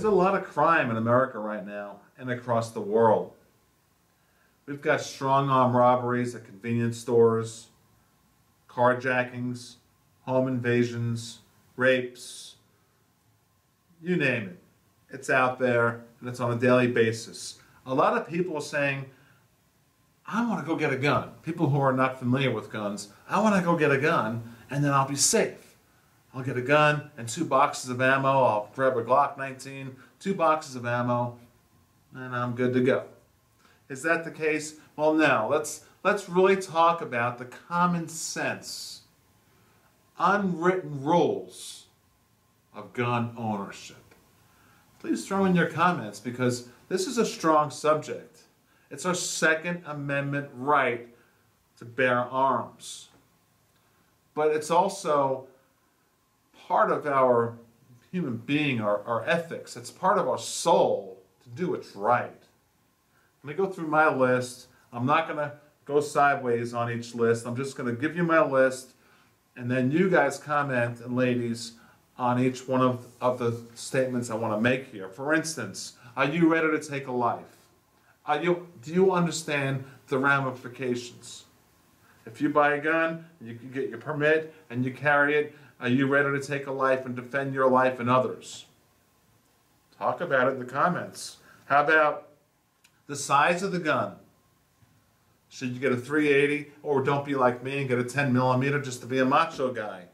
There's a lot of crime in America right now and across the world. We've got strong arm robberies at convenience stores, carjackings, home invasions, rapes, you name it. It's out there and it's on a daily basis. A lot of people are saying, I want to go get a gun. People who are not familiar with guns, I want to go get a gun and then I'll be safe. I'll get a gun and 2 boxes of ammo. I'll grab a Glock 19, 2 boxes of ammo, and I'm good to go. Is that the case? Well, no. Let's really talk about the common sense, unwritten rules of gun ownership. Please throw in your comments because this is a strong subject. It's our Second Amendment right to bear arms. But it's also part of our human being, our ethics. It's part of our soul to do what's right. Let me go through my list. I'm not going to go sideways on each list. I'm just going to give you my list, and then you guys comment, and ladies, on each one of the statements I want to make here. For instance, are you ready to take a life? Do you understand the ramifications? If you buy a gun, you can get your permit and you carry it. Are you ready to take a life and defend your life and others? Talk about it in the comments. How about the size of the gun? Should you get a .380 or don't be like me and get a 10mm just to be a macho guy?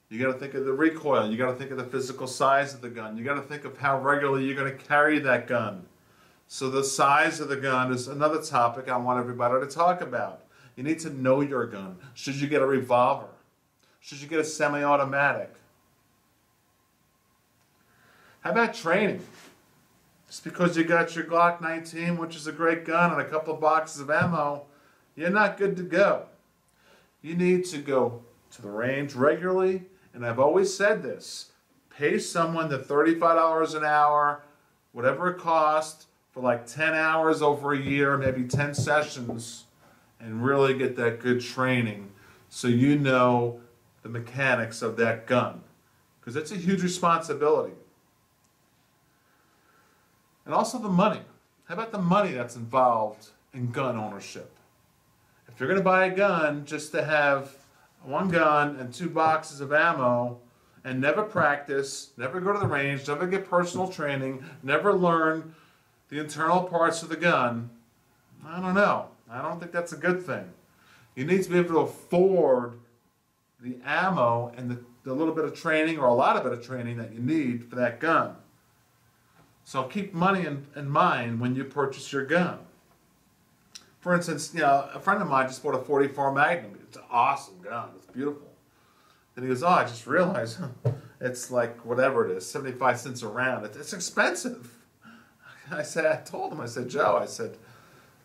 You got to think of the recoil. You got to think of the physical size of the gun. You got to think of how regularly you're going to carry that gun. So the size of the gun is another topic I want everybody to talk about. You need to know your gun. Should you get a revolver? Should you get a semi-automatic? How about training? Just because you got your Glock 19, which is a great gun, and a couple of boxes of ammo, you're not good to go. You need to go to the range regularly, and I've always said this, pay someone the $35 an hour, whatever it costs, for like 10 hours over a year, maybe 10 sessions, and really get that good training so you know the mechanics of that gun. Because it's a huge responsibility. And also the money. How about the money that's involved in gun ownership? If you're going to buy a gun just to have one gun and 2 boxes of ammo and never practice, never go to the range, never get personal training, never learn the internal parts of the gun, I don't know. I don't think that's a good thing. You need to be able to afford the ammo and the little bit of training or a lot of bit of training that you need for that gun. So keep money in mind when you purchase your gun. For instance, a friend of mine just bought a .44 Magnum. It's an awesome gun. It's beautiful. Then he goes, oh, I just realized it's like whatever it is, 75 cents a round. It's expensive. I told him, I said, Joe, I said,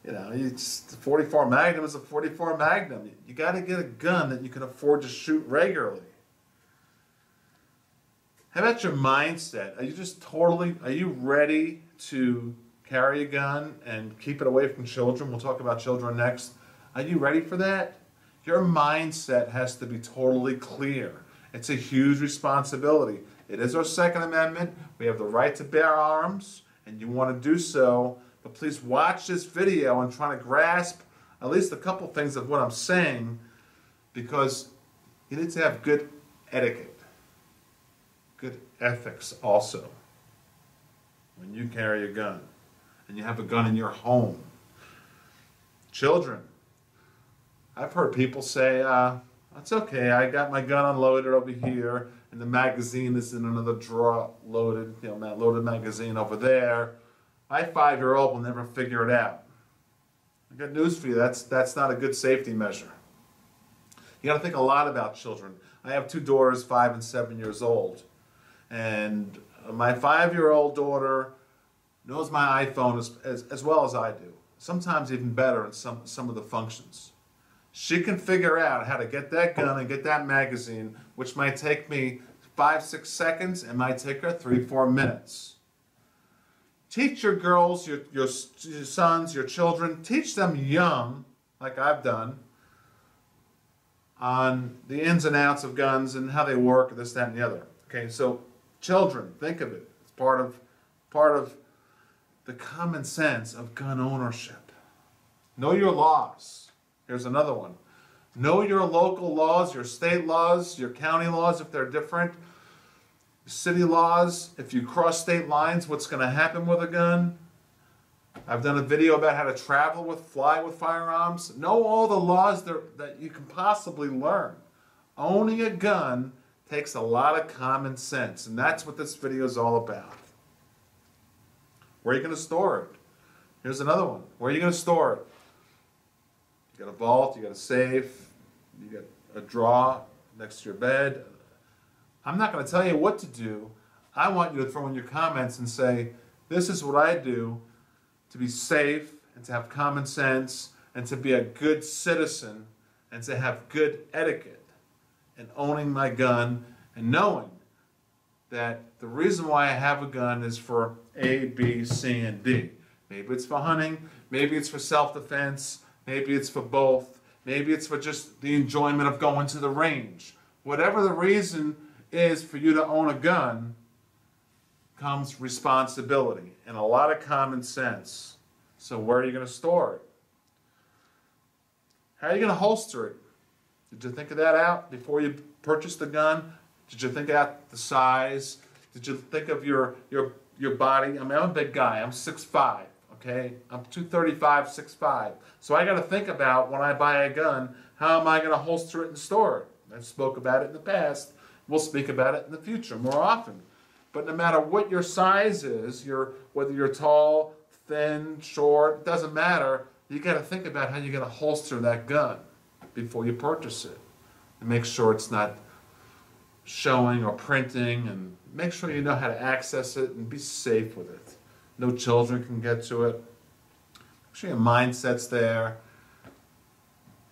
the .44 Magnum is a .44 Magnum. You got to get a gun that you can afford to shoot regularly. How about your mindset? Are you ready to carry a gun and keep it away from children? We'll talk about children next. Are you ready for that? Your mindset has to be totally clear. It's a huge responsibility. It is our Second Amendment. We have the right to bear arms, and you want to do so. But please watch this video and try to grasp at least a couple things of what I'm saying, because you need to have good etiquette, good ethics also when you carry a gun and you have a gun in your home. Children, I've heard people say, that's okay, I got my gun unloaded over here and the magazine is in another drawer loaded, loaded magazine over there. My 5-year-old will never figure it out. I got news for you, that's not a good safety measure. You got to think a lot about children. I have 2 daughters, 5 and 7 years old. And my 5-year-old daughter knows my iPhone as well as I do. Sometimes even better in some of the functions. She can figure out how to get that gun and get that magazine, which might take me 5-6 seconds and might take her 3-4 minutes. Teach your girls, your sons, your children, teach them young, like I've done, on the ins and outs of guns and how they work, this, that, and the other. Okay, so children, think of it. It's part of part of the common sense of gun ownership. Know your laws. Here's another one. Know your local laws, your state laws, your county laws if they're different, city laws. If you cross state lines, what's going to happen with a gun? I've done a video about how to fly with firearms. Know all the laws that you can possibly learn. Owning a gun takes a lot of common sense, and that's what this video is all about. Where are you going to store it? Here's another one. Where are you going to store it? You got a vault, you got a safe, you got a drawer next to your bed. I'm not going to tell you what to do. I want you to throw in your comments and say, this is what I do to be safe and to have common sense and to be a good citizen and to have good etiquette in owning my gun and knowing that the reason why I have a gun is for A, B, C, and D. Maybe it's for hunting, maybe it's for self-defense, maybe it's for both, maybe it's for just the enjoyment of going to the range. Whatever the reason is for you to own a gun comes responsibility and a lot of common sense. So where are you going to store it? How are you going to holster it? Did you think of that out before you purchased the gun? Did you think out the size? Did you think of your body? I mean, I'm a big guy. I'm 6'5", okay? I'm 235, 6'5". So I got to think about when I buy a gun, how am I going to holster it and store it? I spoke about it in the past. We'll speak about it in the future more often. But no matter what your size is, whether you're tall, thin, short, it doesn't matter. You got to think about how you're going to holster that gun before you purchase it. And make sure it's not showing or printing, and make sure you know how to access it and be safe with it. No children can get to it. Make sure your mindset's there.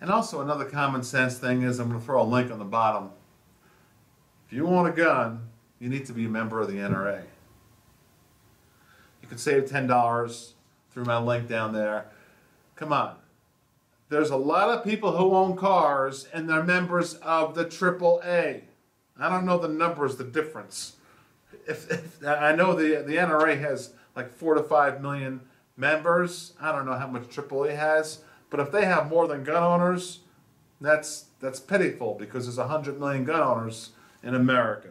And also another common sense thing is, I'm going to throw a link on the bottom. If you want a gun, you need to be a member of the NRA. You can save $10 through my link down there. Come on. There's a lot of people who own cars and they're members of the AAA. I don't know the numbers, the difference. I know the NRA has like 4 to 5 million members. I don't know how much AAA has, but if they have more than gun owners, that's pitiful because there's 100 million gun owners in America.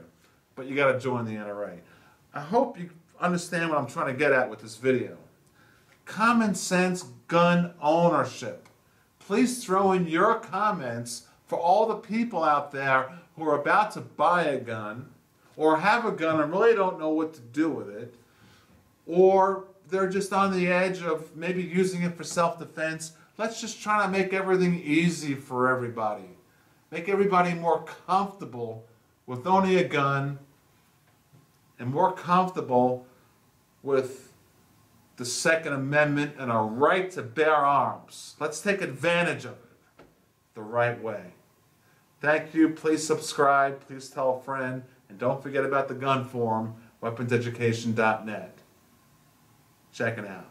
But you got to join the NRA. I hope you understand what I'm trying to get at with this video. Common sense gun ownership. Please throw in your comments for all the people out there who are about to buy a gun or have a gun and really don't know what to do with it, or they're just on the edge of maybe using it for self-defense. Let's just try to make everything easy for everybody. Make everybody more comfortable with owning a gun and more comfortable with the Second Amendment and our right to bear arms. Let's take advantage of it the right way. Thank you. Please subscribe. Please tell a friend. And don't forget about the gun forum, weaponseducation.net. Check it out.